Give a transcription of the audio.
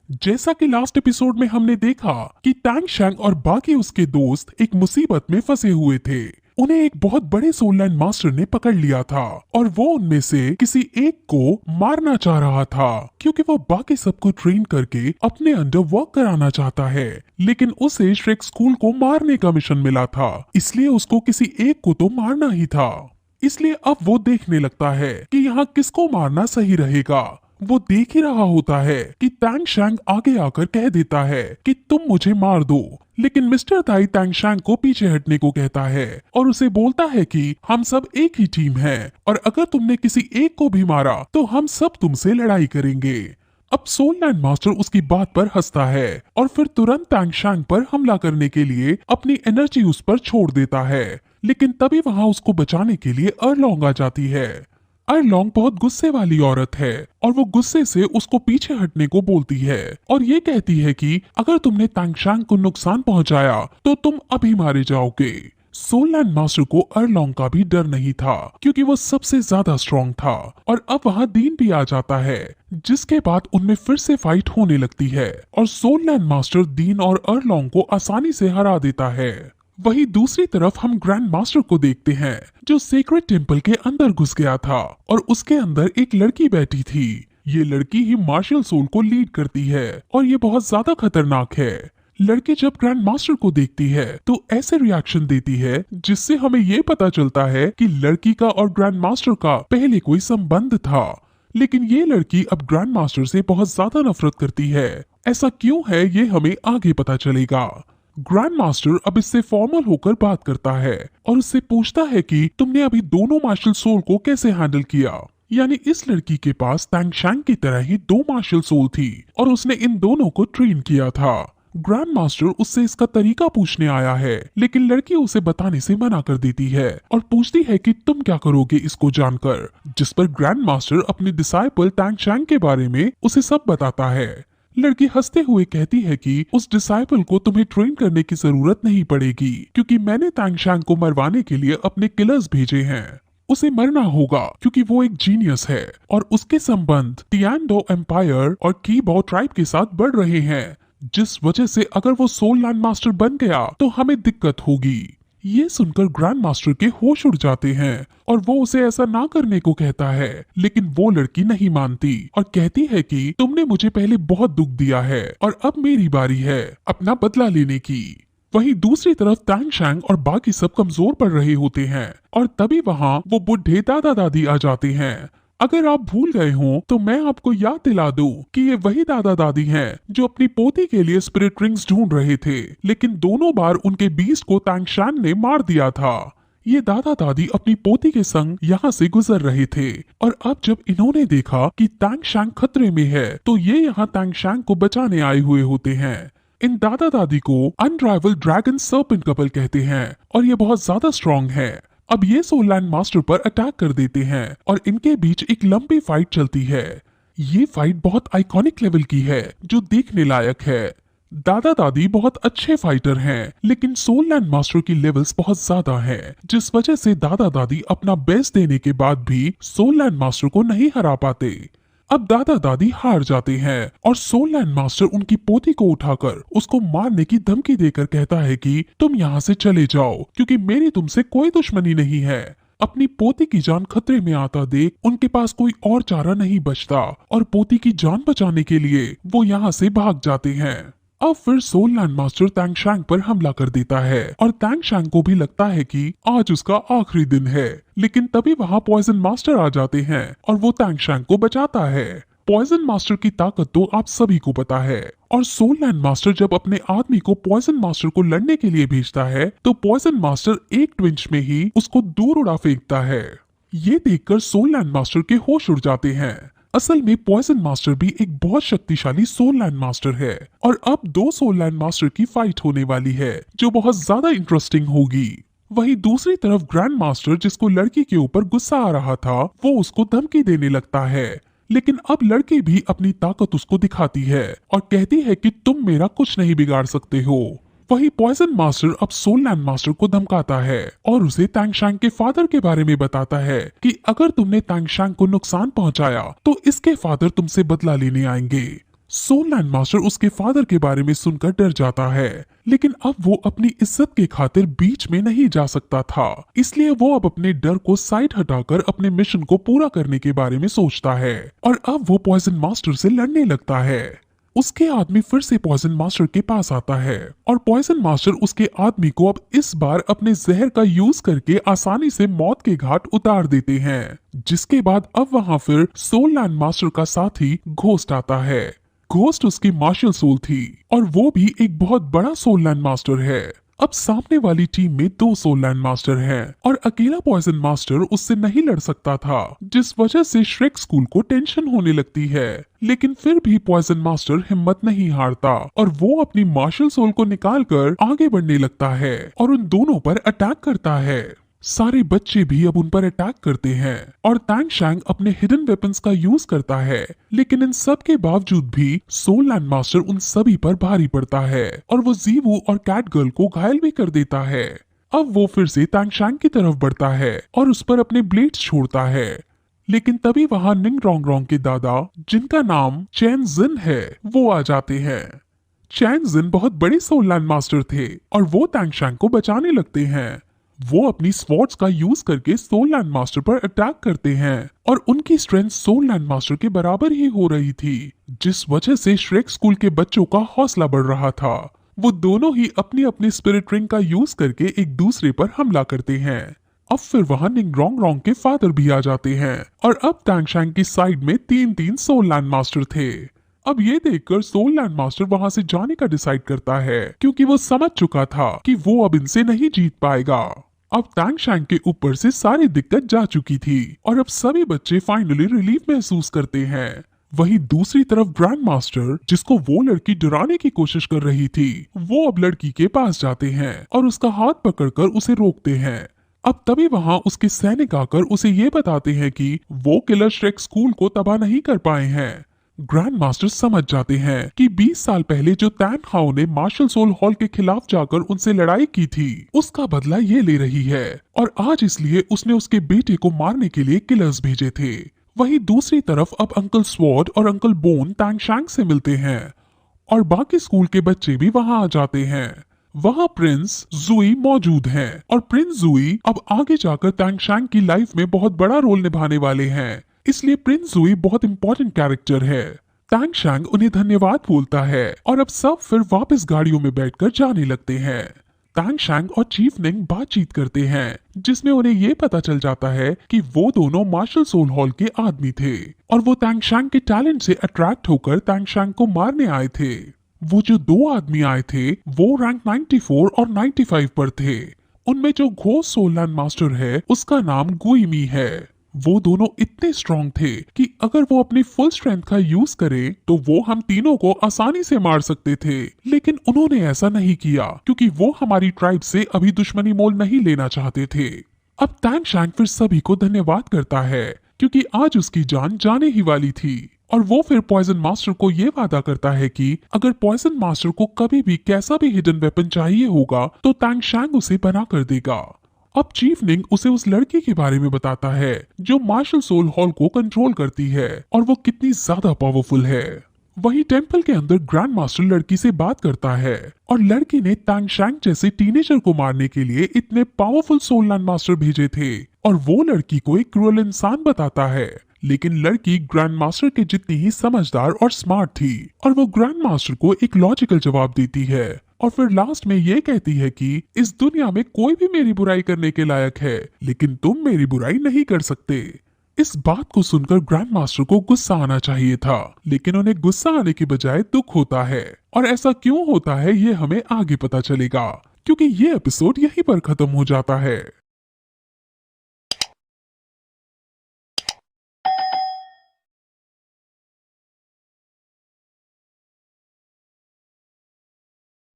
जैसा कि last episode में हमने देखा कि टैंग शैंग और बाकी उसके दोस्त एक मुसीबत में फंसे हुए थे। उन्हें एक बहुत बड़े सोललैंड मास्टर ने पकड़ लिया था और वो उनमें से किसी एक को मारना चाह रहा था क्योंकि वो बाकी सबको ट्रेन करके अपने अंडर वर्क कराना चाहता है। लेकिन उसे श्रेक स्कूल को मारने का मिशन मिला था, इसलिए उसको किसी एक को तो मारना ही था। इसलिए अब वो देखने लगता है कि यहाँ किसको मारना सही रहेगा। वो देख ही रहा होता है कि टैंग शैंग आगे आकर कह देता है कि तुम मुझे मार दो, लेकिन मिस्टर ताई टैंग शैंग को पीछे हटने को कहता है और उसे बोलता है कि हम सब एक ही टीम हैं और अगर तुमने किसी एक को भी मारा तो हम सब तुमसे लड़ाई करेंगे। अब सोललैंड मास्टर उसकी बात पर हंसता है और फिर तुरंत टैंग शैंग पर हमला करने के लिए अपनी एनर्जी उस पर छोड़ देता है। लेकिन तभी वहां उसको बचाने के लिए अर्लोंग आ जाती है। अर्लोंग बहुत गुस्से वाली औरत है और वो गुस्से से उसको पीछे हटने को बोलती है और ये कहती है कि अगर तुमने टैंग शैंग को नुकसान पहुंचाया तो तुम अभी मारे जाओगे। सोललैंड मास्टर को अर्लोंग का भी डर नहीं था क्योंकि वो सबसे ज्यादा स्ट्रॉन्ग था। और अब वहां दीन भी आ जाता है, जिसके बाद उनमें फिर से फाइट होने लगती है और सोललैंड मास्टर दीन और अर्लोंग को आसानी से हरा देता है। वहीं दूसरी तरफ हम ग्रैंड मास्टर को देखते हैं जो सीक्रेट टेम्पल के अंदर घुस गया था और उसके अंदर एक लड़की बैठी थी। ये लड़की ही मार्शल सोल को लीड करती है और ये बहुत ज्यादा खतरनाक है। लड़की जब ग्रैंड मास्टर को देखती है तो ऐसे रिएक्शन देती है जिससे हमें ये पता चलता है कि लड़की का और ग्रैंड मास्टर का पहले कोई संबंध था। लेकिन ये लड़की अब ग्रैंड मास्टर से बहुत ज्यादा नफरत करती है। ऐसा क्यों है ये हमें आगे पता चलेगा। ग्रैंड मास्टर अब इससे फॉर्मल होकर बात करता है और उससे पूछता है कि तुमने अभी दोनों मार्शल सोल को कैसे हैंडल किया। यानी इस लड़की के पास टैंग शैंग की तरह ही दो मार्शल सोल थी और उसने इन दोनों को ट्रेन किया था। ग्रैंड मास्टर उससे इसका तरीका पूछने आया है, लेकिन लड़की उसे बताने से मना कर देती है और पूछती है कि तुम क्या करोगे इसको जानकर। जिस पर ग्रैंड मास्टर अपने डिसाइपल टैंग शैंग के बारे में उसे सब बताता है। लड़की हंसते हुए कहती है कि उस डिसाइपल को तुम्हें ट्रेन करने की जरूरत नहीं पड़ेगी क्योंकि मैंने टैंग शैंग को मरवाने के लिए अपने किलर्स भेजे हैं। उसे मरना होगा क्योंकि वो एक जीनियस है और उसके संबंध टियानडो एम्पायर और कीबो ट्राइब के साथ बढ़ रहे हैं, जिस वजह से अगर वो सोललैंड मास्टर बन गया तो हमें दिक्कत होगी। ये सुनकर ग्रैंड मास्टर के होश उड़ जाते हैं और वो उसे ऐसा ना करने को कहता है, लेकिन वो लड़की नहीं मानती और कहती है कि तुमने मुझे पहले बहुत दुख दिया है और अब मेरी बारी है अपना बदला लेने की। वहीं दूसरी तरफ टैंग शैंग और बाकी सब कमजोर पड़ रहे होते हैं और तभी वहाँ वो बुढ़े दादा दादी आ जाते हैं। अगर आप भूल गए हो तो मैं आपको याद दिला दूं कि ये वही दादा दादी हैं जो अपनी पोती के लिए स्पिरिट रिंग्स ढूंढ रहे थे, लेकिन दोनों बार उनके बीस्ट को टैंग शैंग ने मार दिया था। ये दादा दादी अपनी पोती के संग यहाँ से गुजर रहे थे और अब जब इन्होंने देखा कि टैंग शैंग खतरे में है तो ये यहाँ टैंग शैंग को बचाने आए हुए होते हैं। इन दादा दादी को अनराइवल ड्रैगन सर्पेंट कपल कहते हैं और ये बहुत ज्यादा स्ट्रॉन्ग है। अब ये सोललैंड मास्टर पर अटैक कर देते हैं और इनके बीच एक लंबी फाइट चलती है। ये फाइट बहुत आइकॉनिक लेवल की है जो देखने लायक है। दादा दादी बहुत अच्छे फाइटर हैं, लेकिन सोललैंड मास्टर की लेवल्स बहुत ज्यादा हैं, जिस वजह से दादा दादी अपना बेस्ट देने के बाद भी सोललैंड मास्टर को नहीं हरा पाते। अब दादा दादी हार जाते हैं और सोललैंड मास्टर उनकी पोती को उठाकर उसको मारने की धमकी देकर कहता है कि तुम यहाँ से चले जाओ क्योंकि मेरी तुमसे कोई दुश्मनी नहीं है। अपनी पोती की जान खतरे में आता देख उनके पास कोई और चारा नहीं बचता और पोती की जान बचाने के लिए वो यहाँ से भाग जाते हैं। अब फिर सोललैंड मास्टर टैंग शैंग पर हमला कर देता है और टैंग शैंग को भी लगता है कि आज उसका आखिरी दिन है, लेकिन तभी वहाँ पॉइजन मास्टर आ जाते हैं और वो टैंग शैंग को बचाता है। पॉइजन मास्टर की ताकत तो आप सभी को पता है और सोललैंड मास्टर जब अपने आदमी को पॉइजन मास्टर को लड़ने के लिए भेजता है तो पॉइजन मास्टर एक ट्विंच में ही उसको दूर उड़ा फेंकता है। ये देखकर सोललैंड मास्टर के होश उड़ जाते हैं। असल में पॉइजन मास्टर भी एक बहुत शक्तिशाली सोललैंड मास्टर है और अब दो सोललैंड मास्टर की फाइट होने वाली है जो बहुत ज्यादा इंटरेस्टिंग होगी। वहीं दूसरी तरफ ग्रैंड मास्टर जिसको लड़की के ऊपर गुस्सा आ रहा था वो उसको धमकी देने लगता है, लेकिन अब लड़की भी अपनी ताकत उसको दिखाती है और कहती है कि तुम मेरा कुछ नहीं बिगाड़ सकते हो। वही पॉइजन मास्टर अब सोललैंड मास्टर को धमकाता है और उसे टैंग शैंग के फादर के बारे में बताता है कि अगर तुमने टैंग शैंग को नुकसान पहुंचाया तो इसके फादर तुमसे बदला लेने आएंगे। सोललैंड मास्टर उसके फादर के बारे में सुनकर डर जाता है, लेकिन अब वो अपनी इज्जत के खातिर बीच में नहीं जा सकता था, इसलिए वो अब अपने डर को साइड हटाकर अपने मिशन को पूरा करने के बारे में सोचता है और अब वो पॉइजन मास्टर से लड़ने लगता है। उसके आदमी फिर से पॉइजन मास्टर के पास आता है और पॉइजन मास्टर उसके आदमी को अब इस बार अपने जहर का यूज करके आसानी से मौत के घाट उतार देते हैं, जिसके बाद अब वहां फिर सोललैंड मास्टर का साथी घोस्ट आता है। घोस्ट उसकी मार्शल सोल थी और वो भी एक बहुत बड़ा सोललैंड मास्टर है। अब सामने वाली टीम में 2 सोललैंड मास्टर हैं और अकेला पॉइजन मास्टर उससे नहीं लड़ सकता था, जिस वजह से श्रेक स्कूल को टेंशन होने लगती है। लेकिन फिर भी पॉइजन मास्टर हिम्मत नहीं हारता और वो अपनी मार्शल सोल को निकालकर आगे बढ़ने लगता है और उन दोनों पर अटैक करता है। सारे बच्चे भी अब उन पर अटैक करते हैं और तांग शैंग अपने हिडन वेपन्स का यूज करता है, लेकिन इन सब के बावजूद भी सोललैंड मास्टर उन सभी पर भारी पड़ता है और वो जीवू और कैट गर्ल को घायल भी कर देता है। अब वो फिर से तांग शैंग की तरफ बढ़ता है और उस पर अपने ब्लेड्स छोड़ता है, लेकिन तभी वहां निंग रोंग रोंग के दादा, जिनका नाम चैन जिन है, वो आ जाते हैं। चैन जिन बहुत बड़े सोललैंड मास्टर थे और वो तांग शैंग को बचाने लगते हैं। वो अपनी स्वॉर्ड्स का यूज करके सोललैंड मास्टर पर अटैक करते हैं और उनकी स्ट्रेंथ सोललैंड मास्टर के बराबर ही हो रही थी, जिस वजह से श्रेक स्कूल के बच्चों का हौसला बढ़ रहा था। वो दोनों ही अपनी अपनी स्पिरिट रिंग का यूज करके एक दूसरे पर हमला करते हैं। अब फिर वहां निंग रोंग रोंग के फादर भी आ जाते हैं और अब तांग शैंग की साइड में 3-3 सोललैंड मास्टर थे। अब ये देखकर सोललैंड मास्टर वहां से जाने का डिसाइड करता है, क्योंकि वो समझ चुका था कि वो अब इनसे नहीं जीत पाएगा। अब तांग शैंग के ऊपर से सारी दिक्कत जा चुकी थी और अब सभी बच्चे फाइनली रिलीफ महसूस करते हैं। वहीं दूसरी तरफ ग्रैंड मास्टर, जिसको वो लड़की डराने की कोशिश कर रही थी, वो अब लड़की के पास जाते हैं और उसका हाथ पकड़कर उसे रोकते हैं। अब तभी वहां उसके सैनिक आकर उसे ये बताते हैं कि वो किलर श्रेक स्कूल को तबाह नहीं कर पाए हैं। ग्रैंड मास्टर समझ जाते हैं कि 20 साल पहले जो तैन हाओ ने मार्शल सोल हॉल के खिलाफ जाकर उनसे लड़ाई की थी, उसका बदला ये ले रही है और आज इसलिए उसने उसके बेटे को मारने के लिए किलर्स भेजे थे। वहीं दूसरी तरफ अब अंकल स्वॉर्ड और अंकल बोन तांग शैंग से मिलते हैं और बाकी स्कूल के बच्चे भी वहां आ जाते हैं। वहां प्रिंस जुई मौजूद हैं और प्रिंस जुई अब आगे जाकर तांग शैंग की लाइफ में बहुत बड़ा रोल निभाने वाले हैं, इसलिए प्रिंस जुई बहुत इंपॉर्टेंट कैरेक्टर है। तांग शैंग उन्हें धन्यवाद बोलता है और अब सब फिर वापस गाड़ियों में बैठकर जाने लगते हैं। तांग शैंग और चीफ निंग बातचीत करते हैं, जिसमें उन्हें ये पता चल जाता है कि वो दोनों मार्शल सोल हॉल के आदमी थे और वो तांग शैंग के टैलेंट से अट्रैक्ट होकर तांग शैंग को मारने आए थे। वो जो 2 आदमी आए थे वो रैंक 94 और 95 पर थे। उनमें जो घोस्ट सोललैंड मास्टर है उसका नाम गुइमी है। वो दोनों इतने स्ट्रॉन्ग थे कि अगर वो अपनी फुल स्ट्रेंथ का यूज करे तो वो हम तीनों को आसानी से मार सकते थे, लेकिन उन्होंने ऐसा नहीं किया क्योंकि वो हमारी ट्राइब से अभी दुश्मनी मोल नहीं लेना चाहते थे। अब तांग शैंग फिर सभी को धन्यवाद करता है क्योंकि आज उसकी जान जाने ही वाली थी और वो फिर पॉइजन मास्टर को ये वादा करता है कि अगर पॉइजन मास्टर को कभी भी कैसा भी हिडन वेपन चाहिए होगा तो तांग शैंग उसे बना कर देगा। अब चीफ निंग उसे उस लड़की के बारे में बताता है जो मार्शल सोल हॉल को कंट्रोल करती है और वो कितनी ज्यादा पावरफुल है। वहीं टेंपल के अंदर ग्रैंड मास्टर लड़की से बात करता है और लड़की ने तांग शैंग जैसे टीनेजर को मारने के लिए इतने पावरफुल सोललैंड मास्टर भेजे थे और वो लड़की को एक क्रूअल इंसान बताता है, लेकिन लड़की ग्रैंड मास्टर के जितनी ही समझदार और स्मार्ट थी और वो ग्रैंड मास्टर को एक लॉजिकल जवाब देती है और फिर लास्ट में ये कहती है कि इस दुनिया में कोई भी मेरी बुराई करने के लायक है, लेकिन तुम मेरी बुराई नहीं कर सकते। इस बात को सुनकर ग्रैंड मास्टर को गुस्सा आना चाहिए था, लेकिन उन्हें गुस्सा आने के बजाय दुख होता है और ऐसा क्यों होता है ये हमें आगे पता चलेगा, क्योंकि ये एपिसोड यहीं पर खत्म हो जाता है।